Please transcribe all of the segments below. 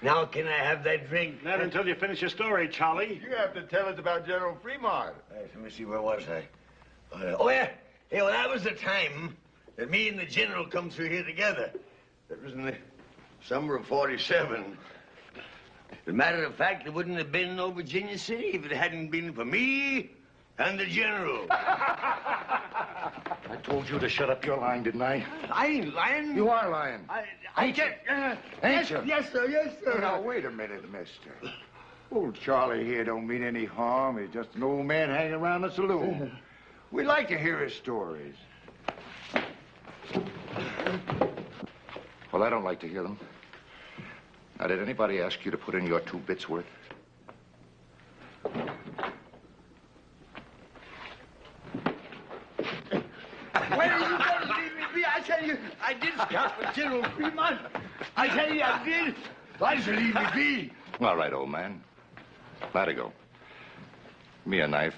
Now can I have that drink? Not until you finish your story, Charlie. You have to tell us about General Fremont. Let me see, where was I? Oh, yeah. Hey, well, that was the time that me and the General come through here together. That was in the summer of '47. As a matter of fact, there wouldn't have been no Virginia City if it hadn't been for me and the General. I told you to shut up your lying, didn't I? I ain't lying. You are lying. I can't. Ain't you? Yes, sir, yes, sir. Now, wait a minute, mister. Old Charlie here don't mean any harm. He's just an old man hanging around the saloon. We like to hear his stories. Well, I don't like to hear them. Now, did anybody ask you to put in your 2 bits worth? Where are you going to leave me be? I tell you, I did scout for General Fremont. I tell you, I did. Why should leave me be? All right, old man. Let it go. Give me a knife.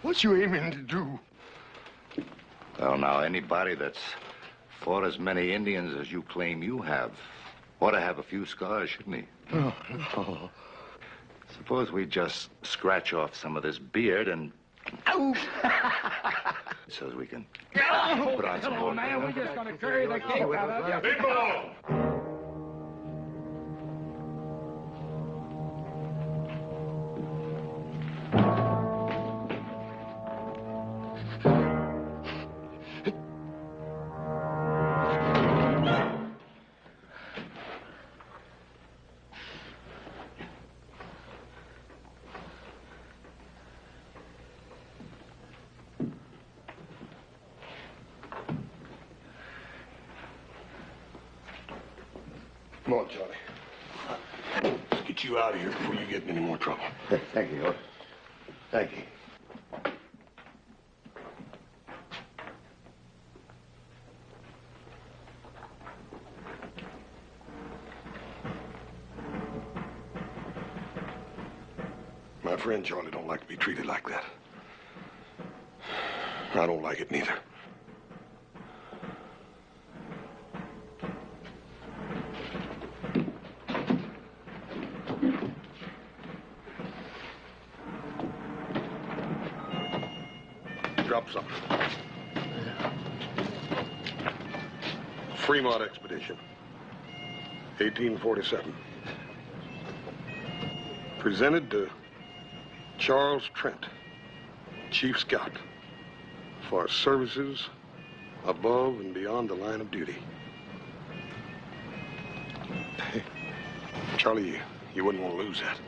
What you aiming to do? Well, now, anybody that's fought as many Indians as you claim you have ought to have a few scars, shouldn't he? Oh, no. Suppose we just scratch off some of this beard and... Ow! So we can put on some more. Man, we're just gonna carry the cake out of you. People! Come on, Charlie. Let's get you out of here before you get in any more trouble. Thank you, Lord. Thank you. My friend Charlie don't like to be treated like that. I don't like it neither. Drop something. Fremont Expedition, 1847. Presented to Charles Trent, Chief Scout, for services above and beyond the line of duty. Charlie, you wouldn't want to lose that.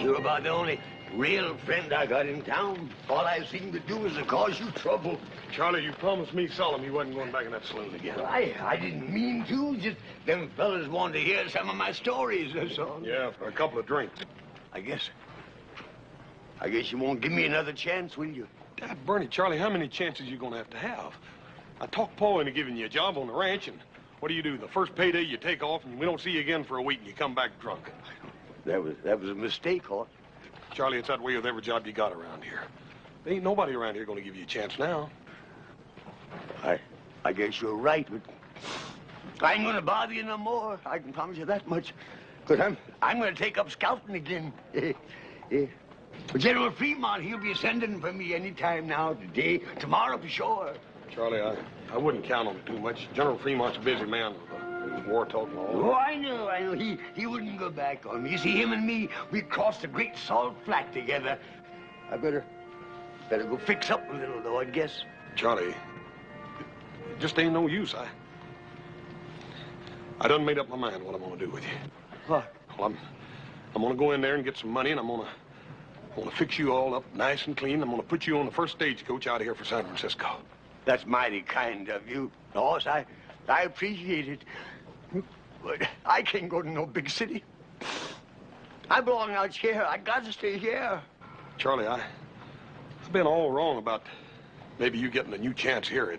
You're about the only real friend I got in town. All I seem to do is to cause you trouble. Charlie, you promised me solemn you wasn't going back in that saloon again. Well, I didn't mean to. Just them fellas wanted to hear some of my stories, that's all. Yeah, for a couple of drinks. I guess you won't give me another chance, will you? Dad, Bernie, Charlie, how many chances you going to have? I talked Paul into giving you a job on the ranch, and what do? The first payday you take off, and we don't see you again for a week, and you come back drunk. That was a mistake, Hort. Charlie, it's that way with every job you got around here. There ain't nobody around here going to give you a chance now. I guess you're right, but I ain't going to bother you no more. I can promise you that much. Because I'm going to take up scouting again. General Fremont, he'll be sending for me any time now, today, tomorrow for sure. Charlie, I wouldn't count on it too much. General Fremont's a busy man with There's war talking all Oh, I know. He wouldn't go back on me. You see, him and me, we crossed the Great Salt Flat together. I better go fix up a little, though, I guess. Charlie, it just ain't no use. I done made up my mind what I'm gonna do with you. What? Well, I'm gonna go in there and get some money, and I'm gonna fix you all up nice and clean. I'm gonna put you on the first stagecoach out of here for San Francisco. That's mighty kind of you, boss. I appreciate it. But I can't go to no big city. I belong out here. I got to stay here. Charlie, I've been all wrong about maybe you getting a new chance here.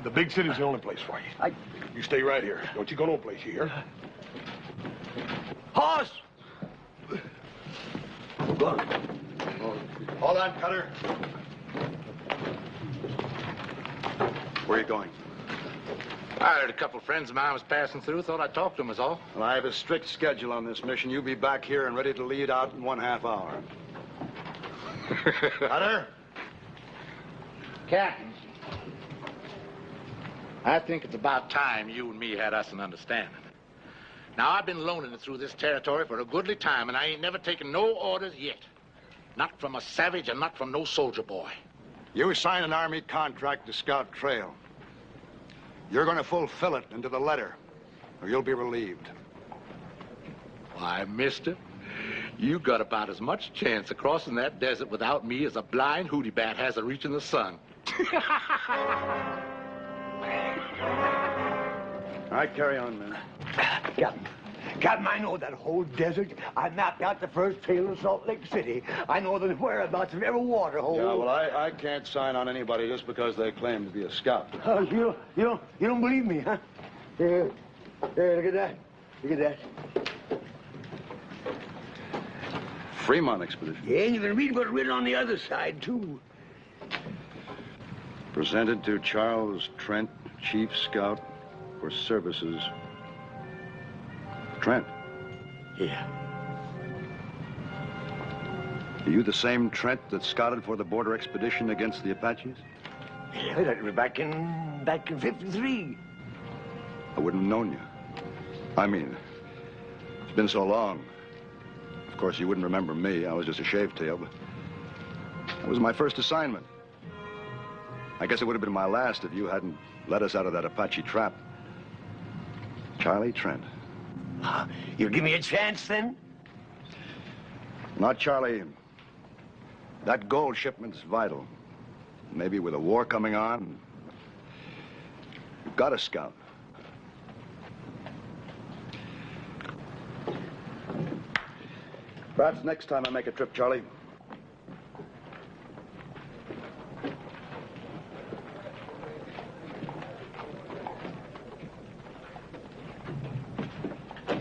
The big city's the only place for you. You stay right here. Don't you go no place, you hear? Horse! Go on. Hold on, Cutter. Where are you going? I heard a couple of friends of mine was passing through. Thought I'd talk to them is all. Well, I have a strict schedule on this mission. You'll be back here and ready to lead out in 1/2 hour. Cutter? Captain, I think it's about time you and me had us an understanding. Now, I've been loaning it through this territory for a goodly time, and I ain't never taken no orders yet. Not from a savage and not from no soldier boy. You signed an Army contract to scout trail. You're going to fulfill it into the letter, or you'll be relieved. Why, mister, you got about as much chance of crossing that desert without me as a blind hootie bat has of reaching the sun. All right, carry on, man. Captain, I know that whole desert. I mapped out the first trail of Salt Lake City. I know the whereabouts of every water hole. Yeah, well, I can't sign on anybody just because they claim to be a scout. You don't believe me, huh? Here, look at that. Look at that. Fremont expedition. Yeah, and you can read what's written on the other side, too. Presented to Charles Trent, Chief Scout for Services. Trent. Yeah. Are you the same Trent that scouted for the border expedition against the Apaches? Yeah, that was back in 53. I wouldn't have known you. I mean, it's been so long. Of course, you wouldn't remember me. I was just a shavetail, but that was my first assignment. I guess it would have been my last if you hadn't let us out of that Apache trap. Charlie Trent. You'll give me a chance, then? Not Charlie. That gold shipment's vital. Maybe with a war coming on, you've got to scout. Perhaps next time I make a trip, Charlie.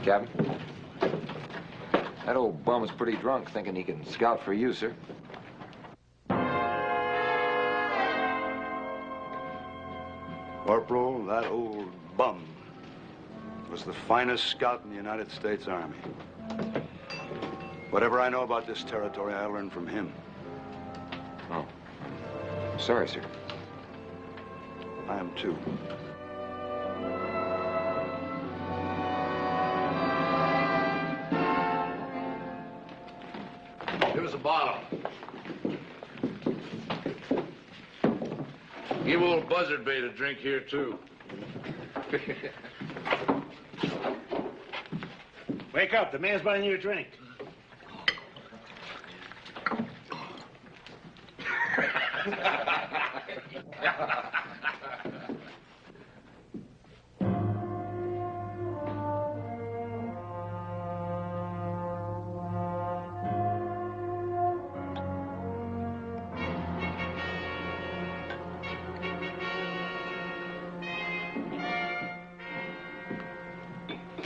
Captain, that old bum is pretty drunk, thinking he can scout for you, sir. Corporal, that old bum was the finest scout in the United States Army. Whatever I know about this territory, I learned from him. Oh. Sorry, sir. I am too. Give us a bottle. Give old Buzzard Bait a drink here, too. Wake up. The man's buying you a drink.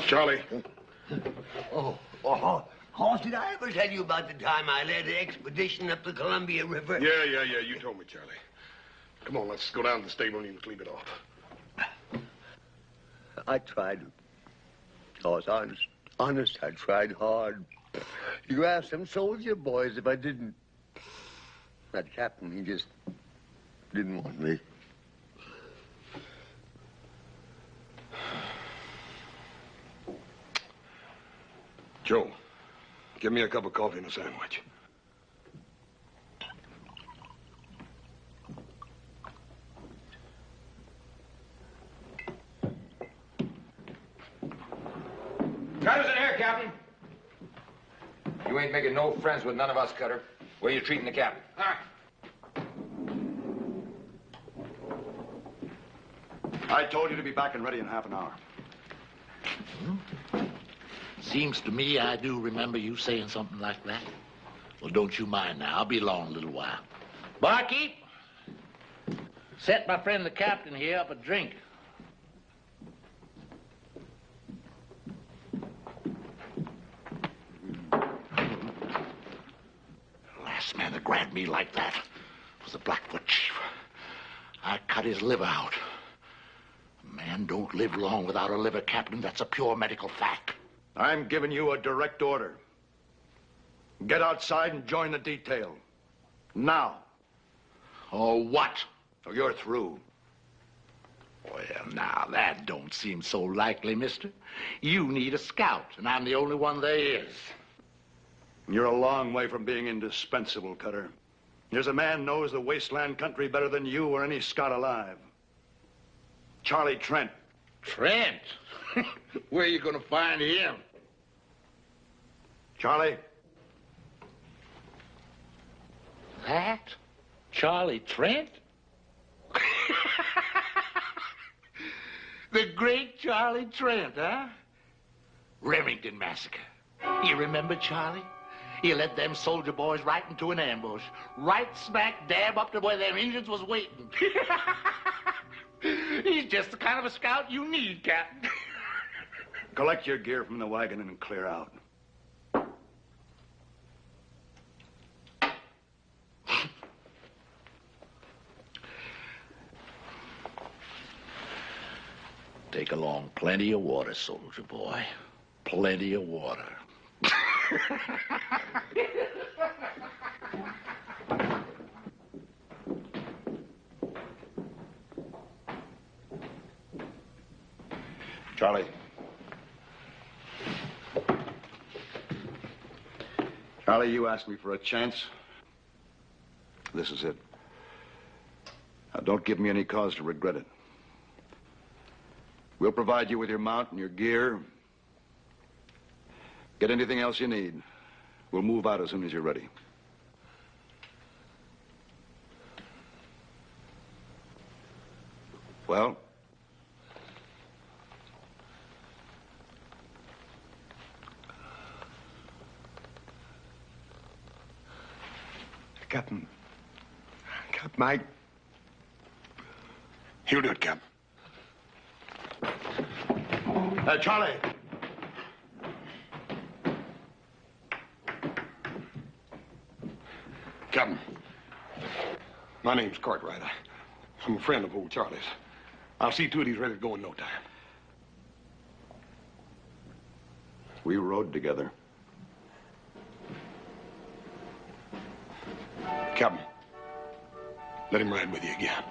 Charlie. Hoss, did I ever tell you about the time I led an expedition up the Columbia River? Yeah. You told me, Charlie. Come on, let's go down to the stable and you can clean it off. I tried. Hoss, honest, I tried hard. You asked them soldier boys if I didn't. That captain, he just didn't want me. Joe, give me a cup of coffee and a sandwich. Cutter's in here, Captain. You ain't making no friends with none of us, Cutter. Where you treating the captain? I told you to be back and ready in half an hour. Seems to me I do remember you saying something like that. Well, don't you mind now. I'll be along a little while. Barkeep, set my friend the captain here up a drink. The last man that grabbed me like that was the Blackfoot chief. I cut his liver out. A man don't live long without a liver, Captain. That's a pure medical fact. I'm giving you a direct order. Get outside and join the detail. Now. Oh, what? Or you're through. Well, now, that don't seem so likely, mister. You need a scout, and I'm the only one there is. You're a long way from being indispensable, Cutter. There's a man knows the wasteland country better than you or any scout alive. Charlie Trent. Trent? Where are you going to find him? Charlie? That? Charlie Trent? The great Charlie Trent, huh? Remington Massacre. You remember Charlie? He led them soldier boys right into an ambush. Right smack dab up to where them Indians was waiting. He's just the kind of a scout you need, Captain. Collect your gear from the wagon and clear out. Take along plenty of water, soldier boy. Plenty of water. Charlie. Charlie, you asked me for a chance. This is it. Now, don't give me any cause to regret it. We'll provide you with your mount and your gear. Get anything else you need. We'll move out as soon as you're ready. Well? Captain, Mike. He'll do it, Captain. Charlie. Captain, my name's Cartwright. I'm a friend of old Charlie's. I'll see to it he's ready to go in no time. We rode together. Captain, let him ride with you again.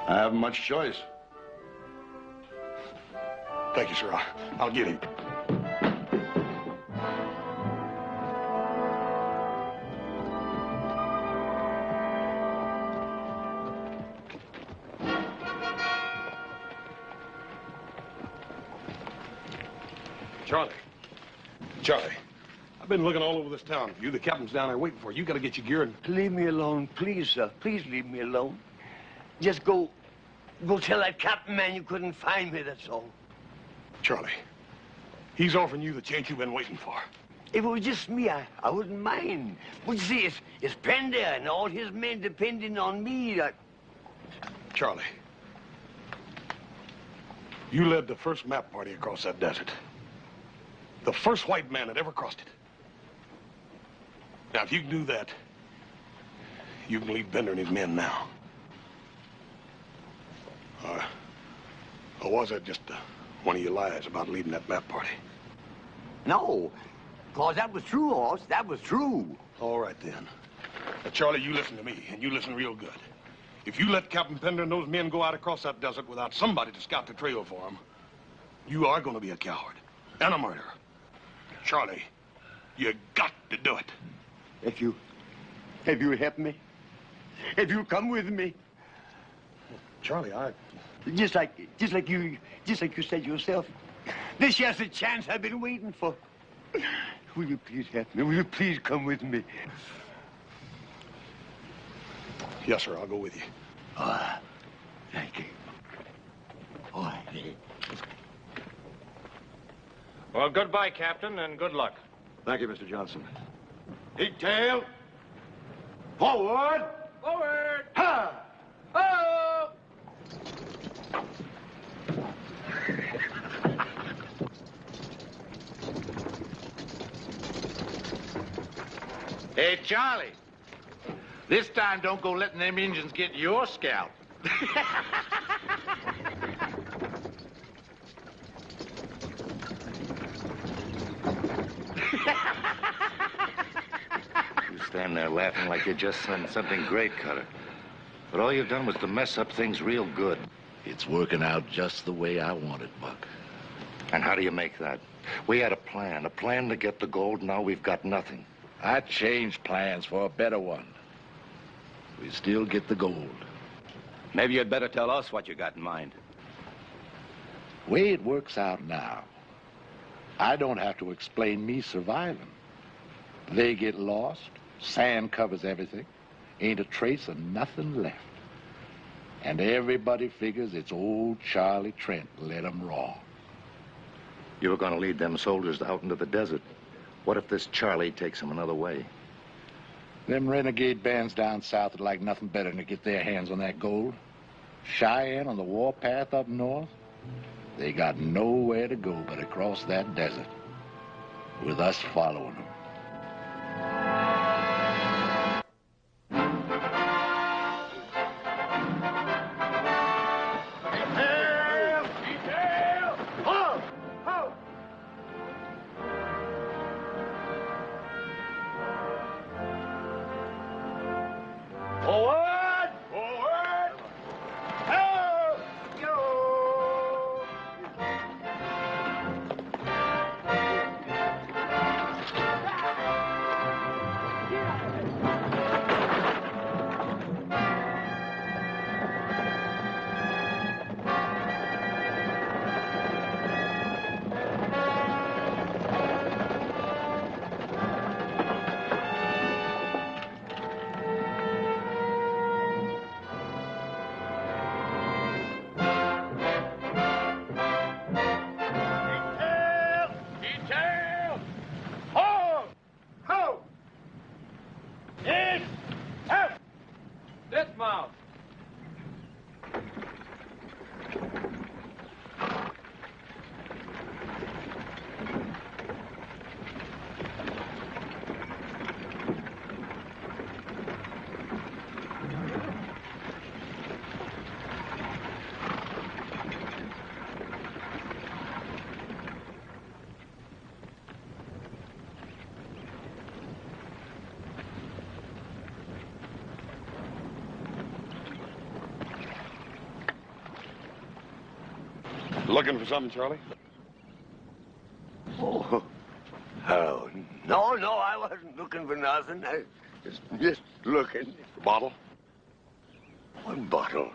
I haven't much choice. Thank you, sir. I'll get him. Charlie, I've been looking all over this town for you. The captain's down there waiting for you. You got to get your gear and... Leave me alone, please, sir. Please leave me alone. Just go tell that captain man you couldn't find me, that's all. Charlie, he's offering you the chance you've been waiting for. If it was just me, I wouldn't mind. But you see, it's Pender and all his men depending on me. Charlie, you led the first map party across that desert. The first white man that ever crossed it. Now, if you can do that, you can lead Pender and his men now. Or was that just one of your lies about leading that map party? No, because that was true, Hoss. That was true. All right, then. Now, Charlie, you listen to me, and you listen real good. If you let Captain Pender and those men go out across that desert without somebody to scout the trail for them, You are going to be a coward and a murderer. Charlie, you got to do it. If you help me, if you come with me, Charlie, just like you said yourself, this here's the chance I've been waiting for. Will you please help me? Will you please come with me? Yes, sir, I'll go with you. Thank you. Oh, Well, goodbye, Captain, and good luck. Thank you, Mr. Johnson. Tail. Forward. Forward! Ha! Oh! Hey, Charlie. This time, don't go letting them Indians get your scalp. You stand there laughing like you just done something great, Cutter. But all you've done was to mess up things real good. It's working out just the way I want it, Buck. And how do you make that? We had a plan to get the gold. Now we've got nothing. I changed plans for a better one. We still get the gold. Maybe you'd better tell us what you got in mind. Way it works out now, I don't have to explain me surviving. They get lost, sand covers everything, ain't a trace of nothing left. And everybody figures it's old Charlie Trent led 'em wrong. You were going to lead them soldiers out into the desert. What if this Charlie takes them another way? Them renegade bands down south would like nothing better than to get their hands on that gold. Cheyenne on the warpath up north, they got nowhere to go but across that desert, with us following them. Dismount. Looking for something, Charlie? Oh, no, I wasn't looking for nothing. I just looking. The bottle? One bottle.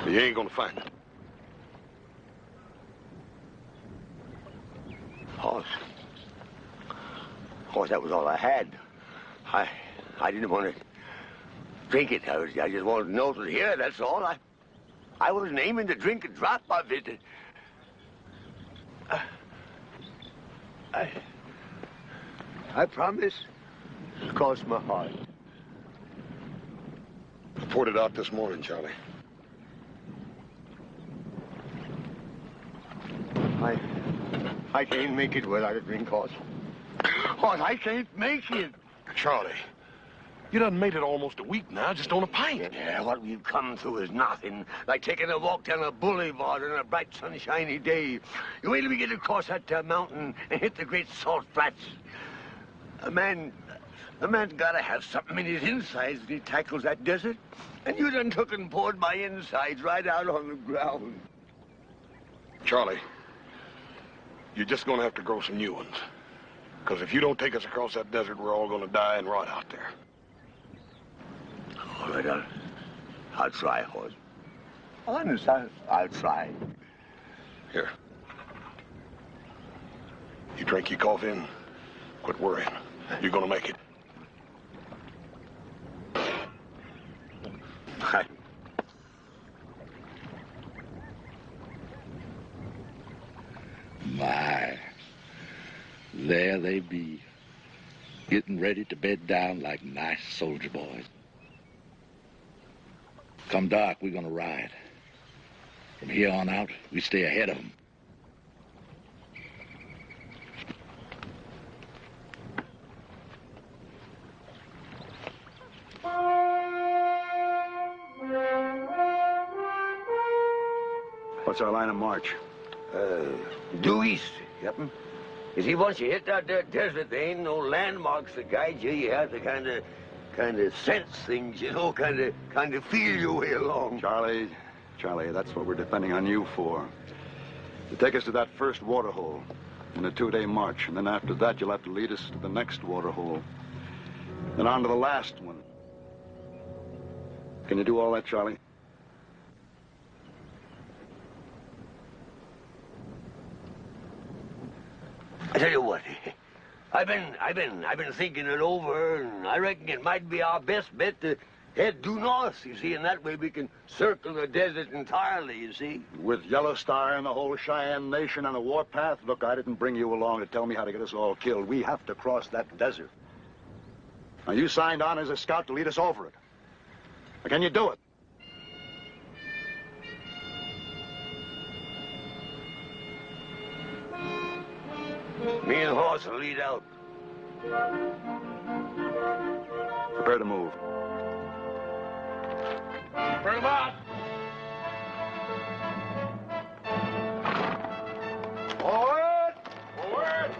You ain't gonna find it. Horse, that was all I had. I didn't want to drink it. I just wanted to know it was here, that's all. I wasn't aiming to drink a drop of it. I promise. Cross my heart. I poured it out this morning, Charlie. I can't make it without a drink, Horse. Horse, I can't make it. Charlie, you done made it almost a week now, just on a pint. Yeah, what we've come through is nothing. Like taking a walk down a boulevard on a bright, sunshiny day. You wait till we get across that mountain and hit the great salt flats. A man's gotta have something in his insides when he tackles that desert. And you done took and poured my insides right out on the ground. Charlie, you're just going to have to grow some new ones. Because if you don't take us across that desert, we're all going to die and rot out there. All right, I'll try, Horace. Honest, I'll try. Here. You drink your coffee and quit worrying. You're going to make it. My, there they be, getting ready to bed down like nice soldier boys. Come dark, we're gonna ride. From here on out, we stay ahead of them. What's our line of march? Due east, Captain. You see, once you hit that there desert, there ain't no landmarks to guide you. You have to kind of sense things, you know, kind of feel your way along. Charlie, that's what we're depending on you for. To take us to that first water hole in a 2-day march, and then after that, you'll have to lead us to the next water hole, then on to the last one. Can you do all that, Charlie? I tell you what, I've been thinking it over, and I reckon it might be our best bet to head due north, you see, and that way we can circle the desert entirely, you see. With Yellow Star and the whole Cheyenne Nation on the warpath? Look, I didn't bring you along to tell me how to get us all killed. We have to cross that desert. Now, you signed on as a scout to lead us over it. Now, can you do it? Me and Horse will lead out. Prepare to move. Bring them out! Forward! Forward!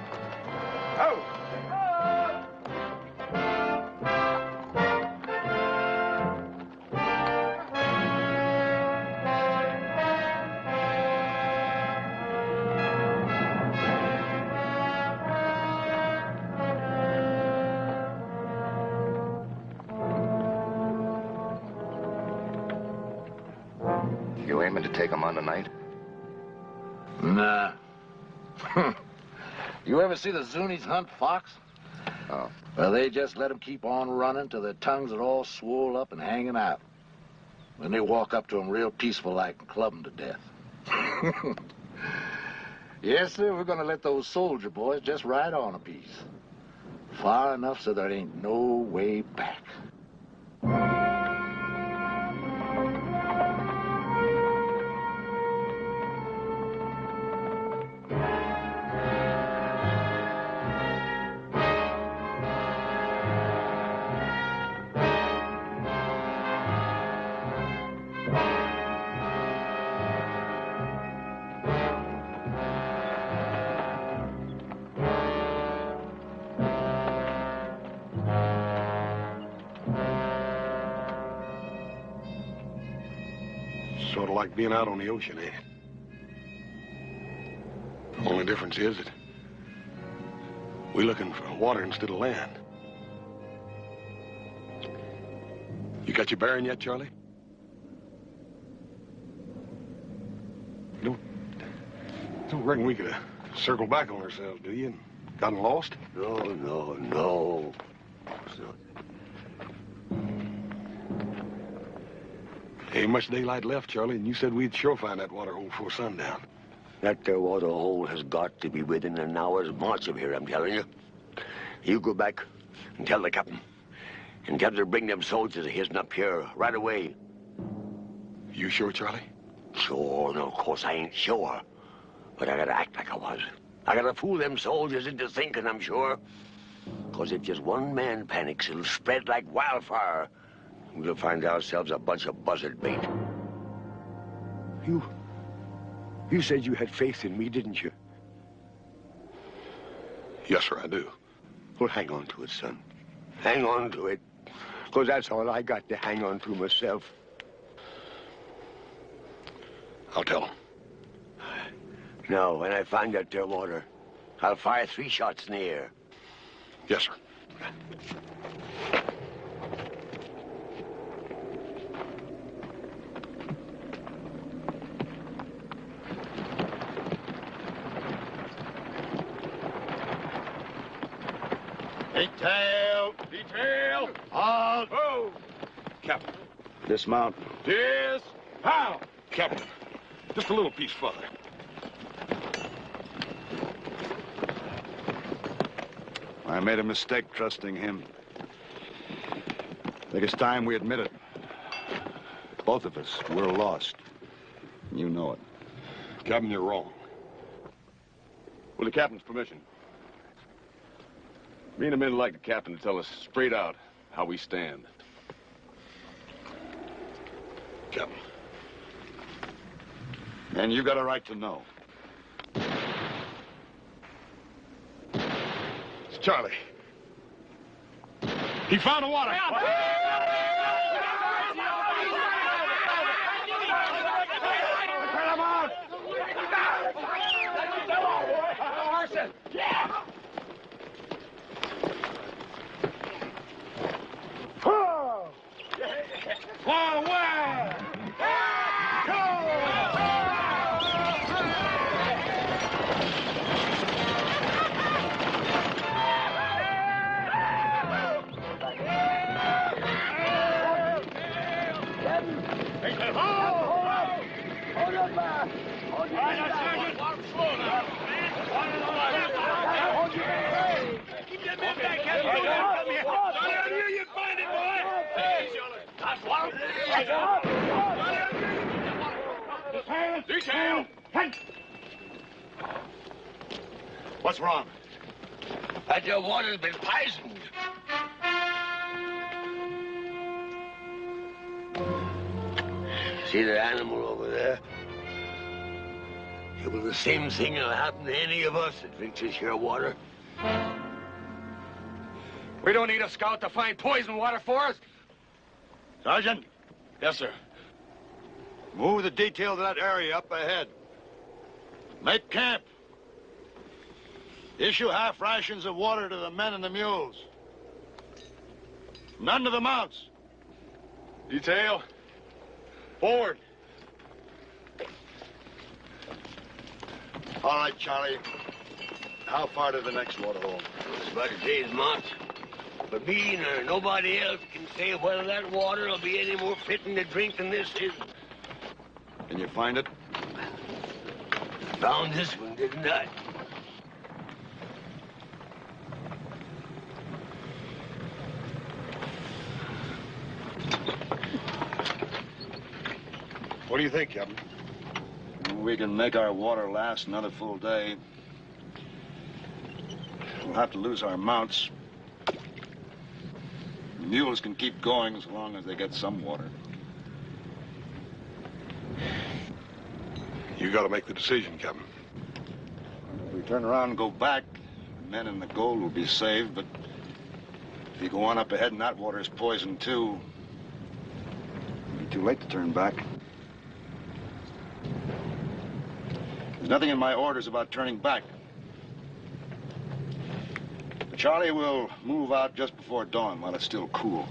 Out! You aiming to take them on tonight? Nah. You ever see the Zuni's hunt fox? Oh. Well, they just let them keep on running till their tongues are all swole up and hanging out. Then they walk up to them real peaceful-like and club them to death. Yes, sir, we're gonna let those soldier boys just ride on a piece. Far enough so there ain't no way back. Sort of like being out on the ocean, ain't it? Only difference is that we're looking for water instead of land. You got your bearing yet, Charlie? You don't reckon we could circle back on ourselves, do you? And gotten lost? No. Ain't much daylight left, Charlie, and you said we'd sure find that water hole before sundown. That there water hole has got to be within an hour's march of here, I'm telling you. You go back and tell the captain. And tell him to bring them soldiers of his up here right away. You sure, Charlie? Sure, no, of course I ain't sure. But I gotta act like I was. I gotta fool them soldiers into thinking I'm sure. Because if just one man panics, it'll spread like wildfire. We'll find ourselves a bunch of buzzard bait. You said you had faith in me, didn't you? Yes, sir, I do. Well, hang on to it, son. Hang on to it. Because that's all I got to hang on to myself. I'll tell him. Now, when I find that there water, I'll fire 3 shots in the air. Yes, sir. Detail! Detail! Halt! Oh! Captain. Dismount. How? Captain. Just a little piece further. I made a mistake trusting him. I think it's time we admit it. Both of us, we're lost. You know it. Captain, you're wrong. With the captain's permission, me and the men would like the captain to tell us straight out how we stand. Captain. And you've got a right to know. It's Charlie. He found the water. Detail! What's wrong? That your water's been poisoned. See that animal over there? It was the same thing that'll happen to any of us that drinks this here water. We don't need a scout to find poison water for us. Sergeant, Yes, sir. move the detail to that area up ahead. Make camp. Issue half rations of water to the men and the mules. None to the mounts. Detail. Forward. All right, Charlie. How far to the next water hole? It's about a day's march. But me nor nobody else can say whether that water will be any more fitting to drink than this is. Can you find it? Found this one, didn't I? What do you think, Captain? We can make our water last another full day. We'll have to lose our mounts. The mules can keep going as long as they get some water. You got to make the decision, Captain. If we turn around and go back, the men and the gold will be saved, but if you go on up ahead and that water is poisoned too, it'll be too late to turn back. There's nothing in my orders about turning back. Charlie will move out just before dawn while it's still cool.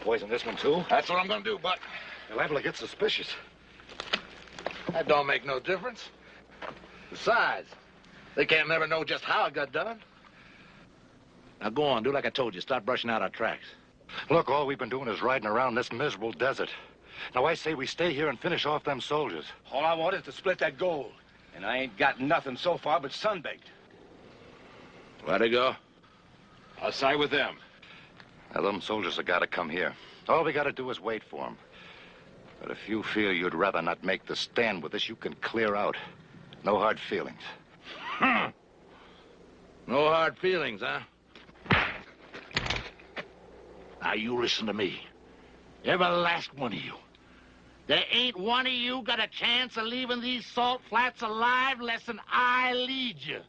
Poison this one, too? That's what I'm gonna do, Buck. You're liable to get suspicious. That don't make no difference. Besides, they can't never know just how it got done. Now go on, do like I told you. Start brushing out our tracks. Look, all we've been doing is riding around this miserable desert. Now, I say we stay here and finish off them soldiers. All I want is to split that gold. And I ain't got nothing so far but sunbaked. Where'd they go? I'll side with them. Now, them soldiers have got to come here. All we gotta do is wait for him. But if you feel you'd rather not make the stand with us, you can clear out. No hard feelings. No hard feelings, huh? Now, you listen to me. Every last one of you. There ain't one of you got a chance of leaving these salt flats alive less than I lead you.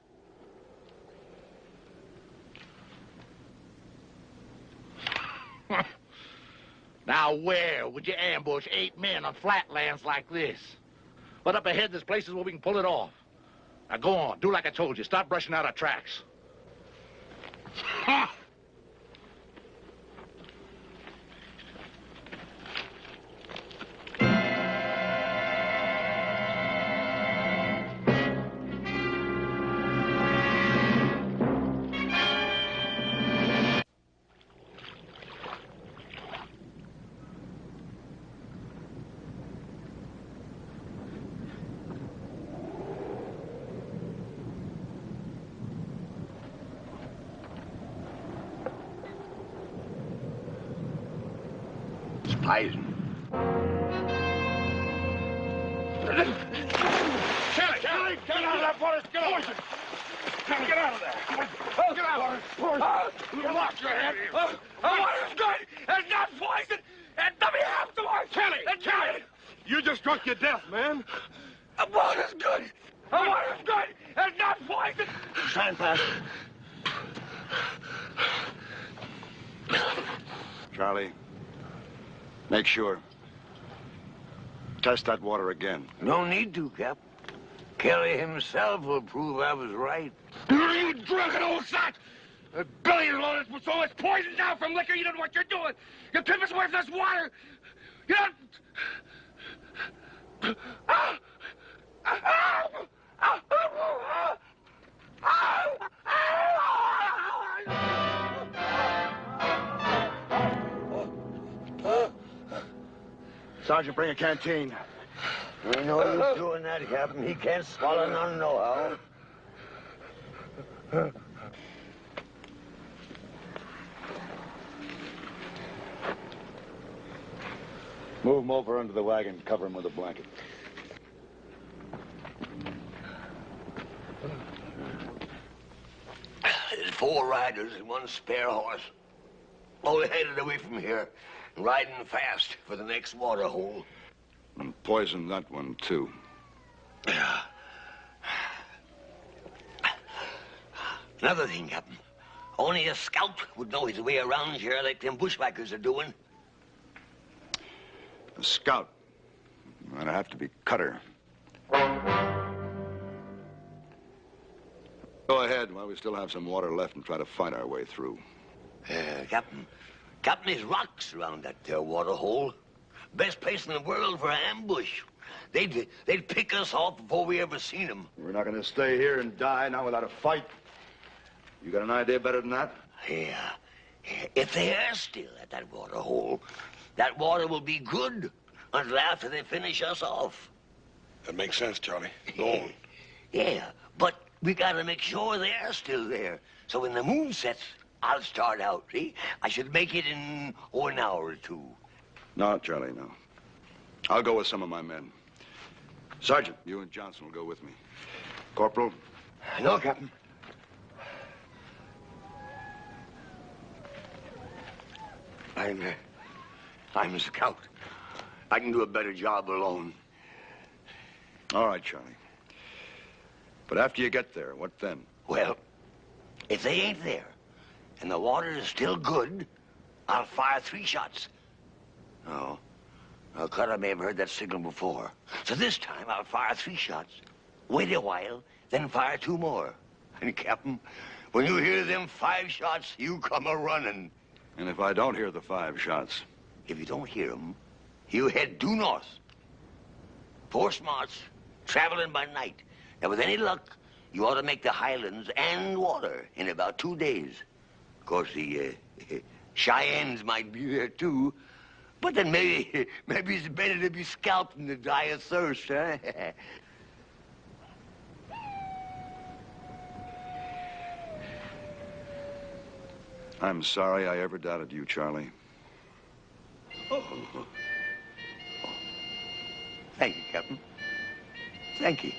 Now, where would you ambush 8 men on flatlands like this? But up ahead, there's places where we can pull it off. Now, go on. Do like I told you. Stop brushing out our tracks. Poison. Charlie, get out of that forest! Get out! Get out of there! Get out! You lost your head! The water's good! It's not poison! And let me have some more! Charlie! You just drunk your death, man. The water's good! The water's good! It's not poison! Stand fast. Charlie, make sure. Test that water again. No need to, Cap. Kelly himself will prove I was right. You drunken old sot! Billy is loaded with so much poison now from liquor you don't know what you're doing. You keep us away from this water. You don't... Sergeant, bring a canteen. We know he's doing that, Captain. He can't swallow none nohow. Move him over under the wagon. Cover him with a blanket. There's 4 riders and 1 spare horse. All headed away from here, riding fast for the next water hole. And poison that one, too. Another thing, Captain. Only a scout would know his way around here like them bushwhackers are doing. A scout. That'd have to be Cutter. Go ahead while we still have some water left and try to fight our way through. Captain, there's rocks around that there water hole. Best place in the world for an ambush. They'd pick us off before we ever seen them. We're not going to stay here and die now without a fight. You got an idea better than that? Yeah. If they are still at that water hole, that water will be good until after they finish us off. That makes sense, Charlie. Go on. Yeah, but we got to make sure they are still there. So when the moon sets, I'll start out, see? I should make it in, an hour or 2. No, Charlie, no. I'll go with some of my men. Sergeant, you and Johnson will go with me. Corporal? No, Captain. I'm a scout. I can do a better job alone. All right, Charlie. But after you get there, what then? Well, if they ain't there, and the water is still good, I'll fire 3 shots. Oh. Well, Cutter may have heard that signal before. So this time, I'll fire 3 shots, wait a while, then fire 2 more. And, Captain, when you hear them 5 shots, you come a-running. And if I don't hear the 5 shots? If you don't hear them, you head due north. 4 smarts, traveling by night. Now, with any luck, you ought to make the highlands and water in about 2 days. Of course, the Cheyennes might be there, too. But then maybe it's better to be scalped than to die of thirst, huh? I'm sorry I ever doubted you, Charlie. Captain. Thank you.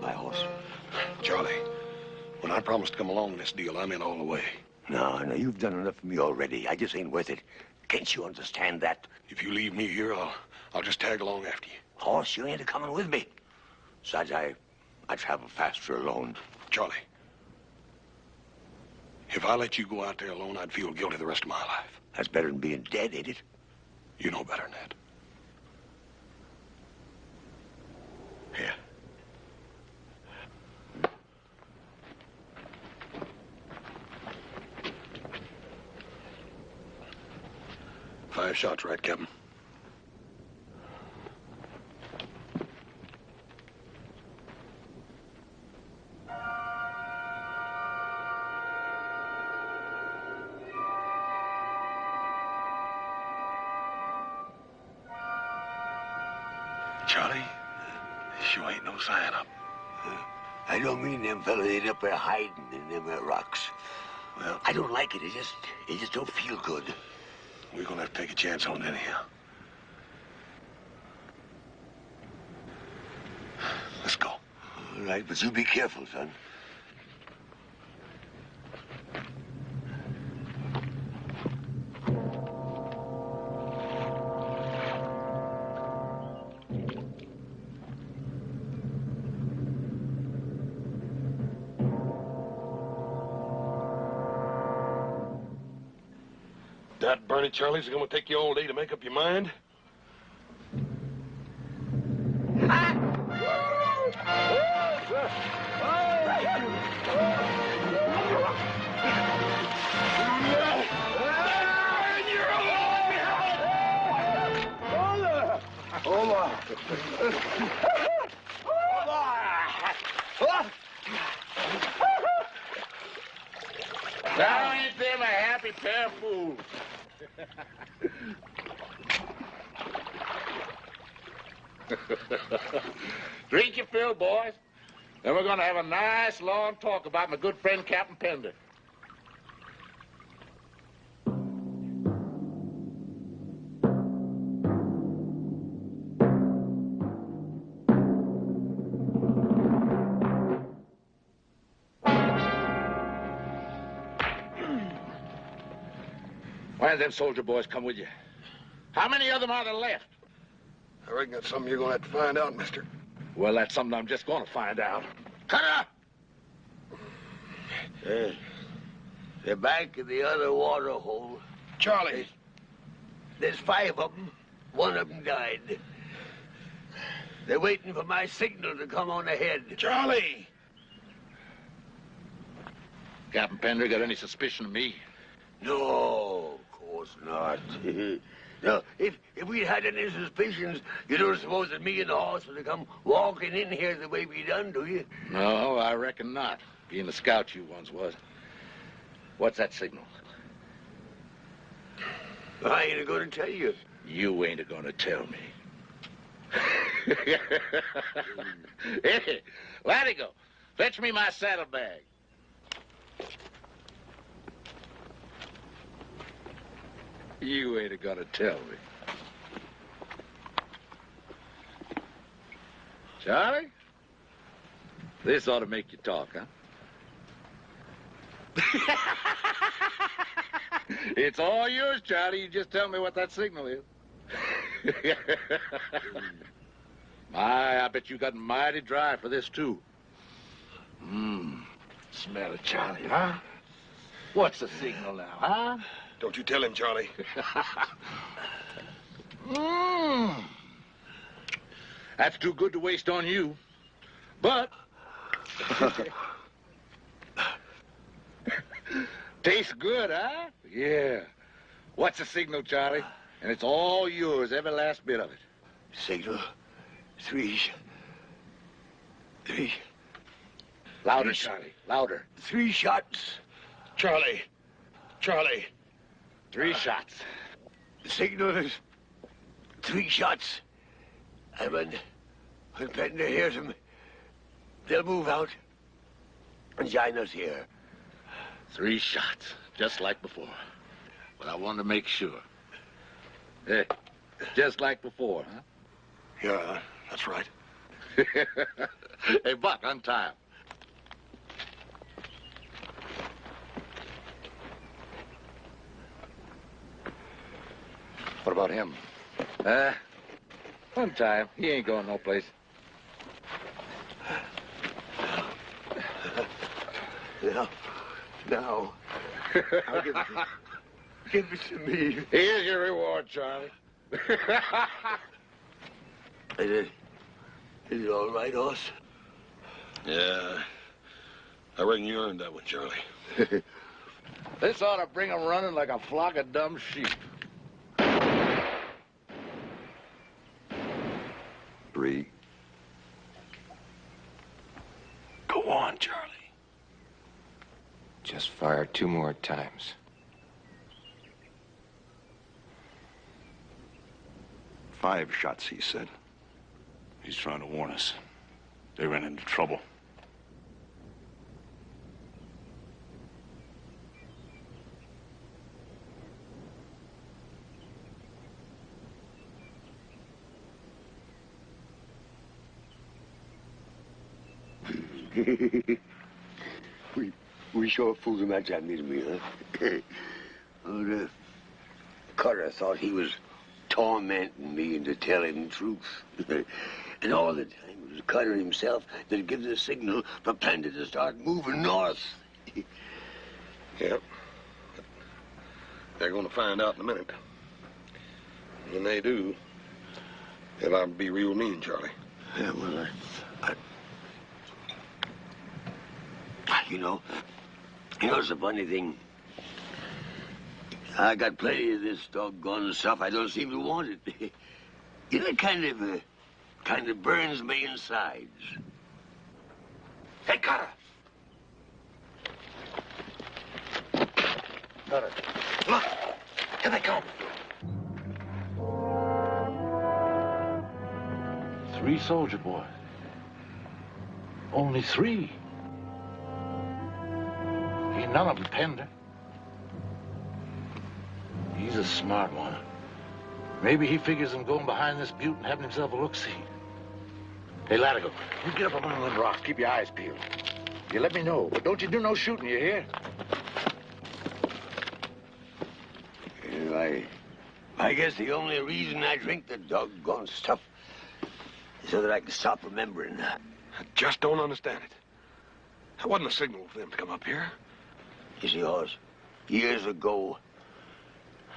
My horse. Charlie, when I promised to come along in this deal, I'm in all the way. No, you've done enough for me already. I just ain't worth it. Can't you understand that? If you leave me here, I'll just tag along after you. Horse, you ain't a-coming with me. Besides, I travel faster alone. Charlie, if I let you go out there alone, I'd feel guilty the rest of my life. That's better than being dead, ain't it? You know better than that. Here. 5 shots, right, Captain? Charlie, sure ain't no sign up. I don't mean them fellas ain't up there hiding in them rocks. Well, I don't like it. It just don't feel good. We're gonna have to take a chance on it anyhow. Let's go. All right, but you be careful, son. That burning, Charlie, is it gonna take you all day to make up your mind? Now ain't them a happy pair of fools? Drink your fill, boys. Then we're going to have a nice long talk about my good friend Captain Pender. Why them soldier boys come with you? How many of them are there left? I reckon that's something you're gonna have to find out, mister. Well, that's something I'm just going to find out. Cutter! They're back in the other water hole. Charlie! There's 5 of them. 1 of them died. They're waiting for my signal to come on ahead. Charlie! Captain Pender got any suspicion of me? No, of course not. No, if we'd had any suspicions, you don't suppose that me and the horse would have come walking in here the way we done, do you? No, I reckon not. Being the scout you once was. What's that signal? I ain't going to tell you. You ain't going to tell me. Hey, Latigo, fetch me my saddlebag. You ain't gonna tell me. Charlie? This ought to make you talk, huh? It's all yours, Charlie. You just tell me what that signal is. I bet you got mighty dry for this, too. Smell it, Charlie, huh? What's the signal now, huh? Don't you tell him, Charlie. That's too good to waste on you. But... tastes good, huh? Yeah. What's the signal, Charlie? And it's all yours, every last bit of it. Signal. 3. Louder, Charlie. Louder. 3 shots. Charlie. Charlie. 3 shots. The signal is 3 shots. And when Pender hears them, they'll move out. and join us here. 3 shots, just like before. But I wanted to make sure. Hey, just like before, huh? Yeah, that's right. Hey, Buck, untie him. What about him? Untie him. He ain't going no place. Now, I'll give it to me. Here's your reward, Charlie. Is it all right, Hoss? Yeah, I reckon you earned that one, Charlie. This ought to bring 'em running like a flock of dumb sheep. 3. Go on, Charlie. Just fire 2 more times. 5 shots, he said. He's trying to warn us. They ran into trouble. we sure fooled him that time, didn't we, huh? Oh, Cutter thought he was tormenting me into telling the truth. And all the time it was Cutter himself that gives the signal for Pender to start moving north. Yep. They're going to find out in a minute. When they do, they'll all be real mean, Charlie. Yeah, well, you know, it's a funny thing. I got plenty of this doggone stuff. I don't seem to want it. You know, it kind of burns me insides. Hey, Cutter! Cutter, look! Here they come. 3 soldier boys. Only 3. Ain't none of them Pender. He's a smart one. Maybe he figures on going behind this butte and having himself a look-see. Hey, Latigo, you get up among them rocks. Keep your eyes peeled. You let me know, but don't you do no shooting, you hear? I guess the only reason I drink the doggone stuff is so that I can stop remembering. I just don't understand it. That wasn't a signal for them to come up here. You see, Hoss, years ago,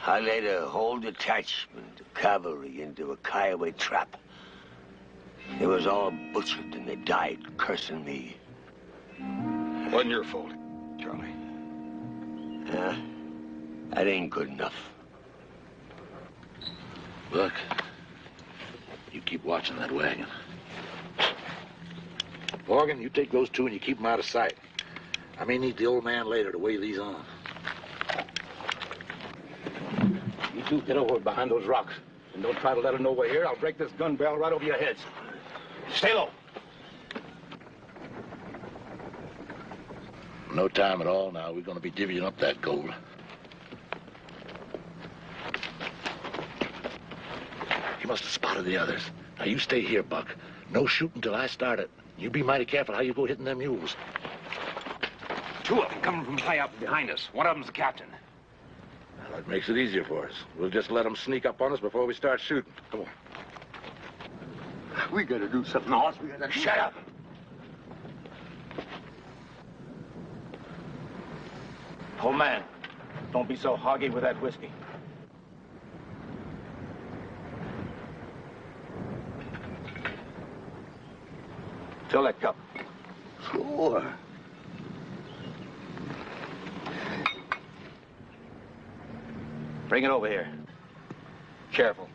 I led a whole detachment of cavalry into a Kiowa trap. They was all butchered and they died cursing me. Wasn't your fault, Charlie. That ain't good enough. Look, you keep watching that wagon. Morgan, you take those 2 and you keep them out of sight. I may need the old man later to weigh these on. You 2 get over behind those rocks. And don't try to let them know we're here. I'll break this gun barrel right over your heads. Stay low. No time at all now. We're going to be divvying up that gold. He must have spotted the others. Now, you stay here, Buck. No shooting till I start it. You be mighty careful how you go hitting them mules. 2 of them coming from high up behind us. One of them's the captain. Well, that makes it easier for us. We'll just let them sneak up on us before we start shooting. Come on. We gotta do something, Hoss. We gotta... Shut up! Old man, don't be so hoggy with that whiskey. Fill that cup. Sure. Bring it over here. Careful.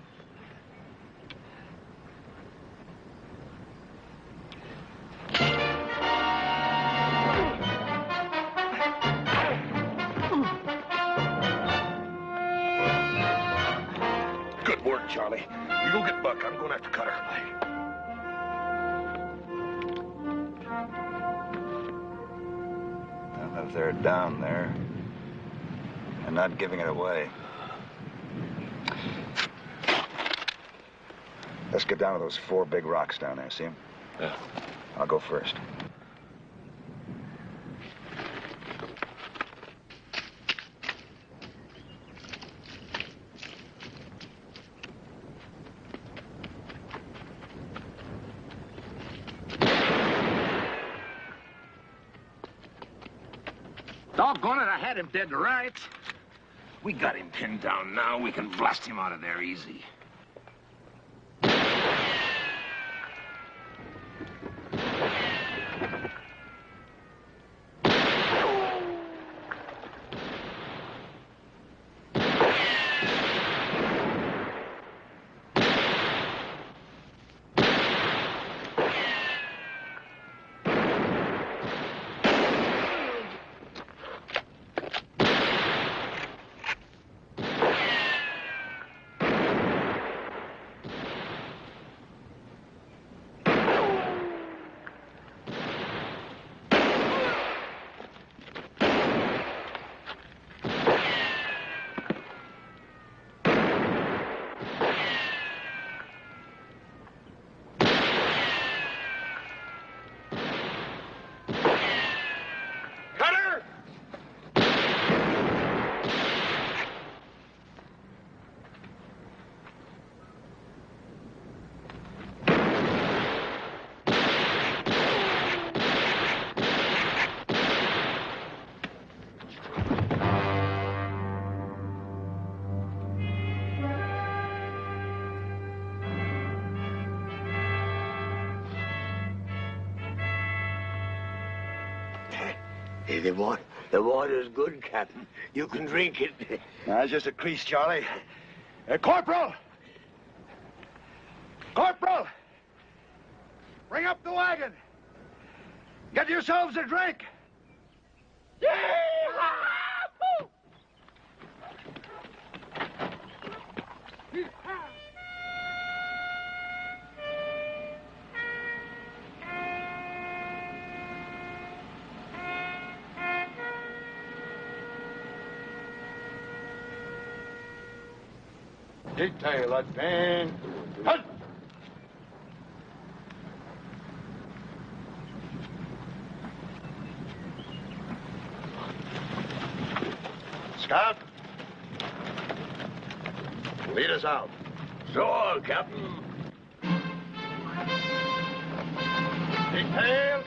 Good work, Charlie. You go get Buck. I'm going after Cutter. if they're down there and not giving it away. Let's get down to those 4 big rocks down there, see them? Yeah. I'll go first. Doggone it, I had him dead to rights. We got him pinned down now. We can blast him out of there easy. Hey, the water's good, Captain. You can drink it. That's just a crease, Charlie. Corporal! Corporal! Bring up the wagon. Get yourselves a drink. Detail advance. Halt! Scout, lead us out. So, Captain. Detail